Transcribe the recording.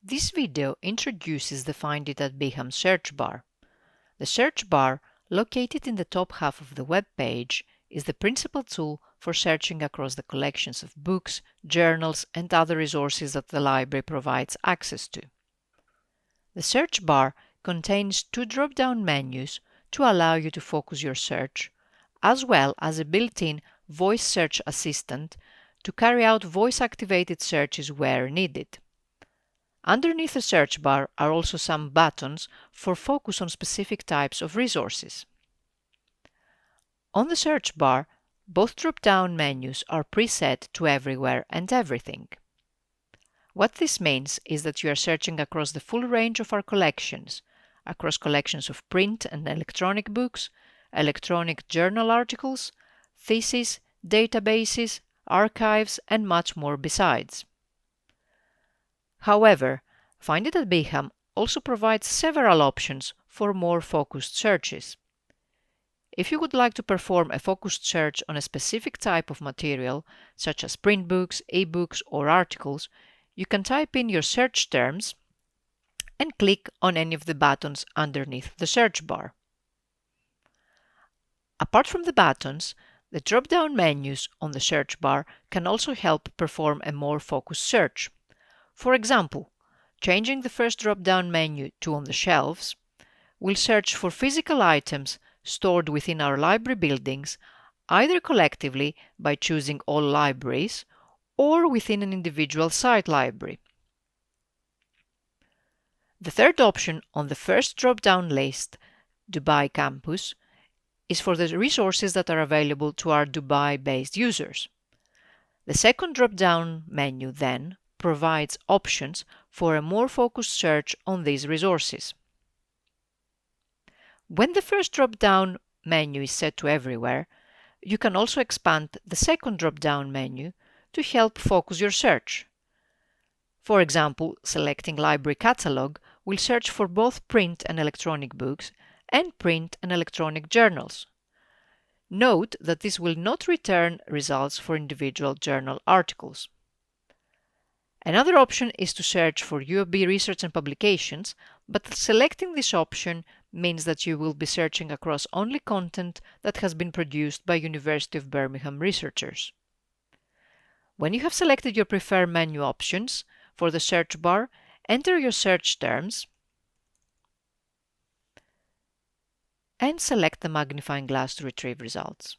This video introduces the FindIt Bham search bar. The search bar, located in the top half of the web page, is the principal tool for searching across the collections of books, journals, and other resources that the library provides access to. The search bar contains two drop-down menus to allow you to focus your search, as well as a built-in voice search assistant to carry out voice-activated searches where needed. Underneath the search bar are also some buttons for focus on specific types of resources. On the search bar, both drop-down menus are preset to everywhere and everything. What this means is that you are searching across the full range of our collections, across collections of print and electronic books, electronic journal articles, theses, databases, archives, and much more besides. However, FindIt Bham also provides several options for more focused searches. If you would like to perform a focused search on a specific type of material, such as print books, e-books, or articles, you can type in your search terms and click on any of the buttons underneath the search bar. Apart from the buttons, the drop-down menus on the search bar can also help perform a more focused search. For example, changing the first drop-down menu to On the Shelves will search for physical items stored within our library buildings, either collectively by choosing All Libraries or within an individual site library. The third option on the first drop-down list, Dubai Campus, is for the resources that are available to our Dubai-based users. The second drop-down menu then provides options for a more focused search on these resources. When the first drop-down menu is set to everywhere, you can also expand the second drop-down menu to help focus your search. For example, selecting Library Catalog will search for both print and electronic books and print and electronic journals. Note that this will not return results for individual journal articles. Another option is to search for UOB research and publications, but selecting this option means that you will be searching across only content that has been produced by University of Birmingham researchers. When you have selected your preferred menu options for the search bar, enter your search terms and select the magnifying glass to retrieve results.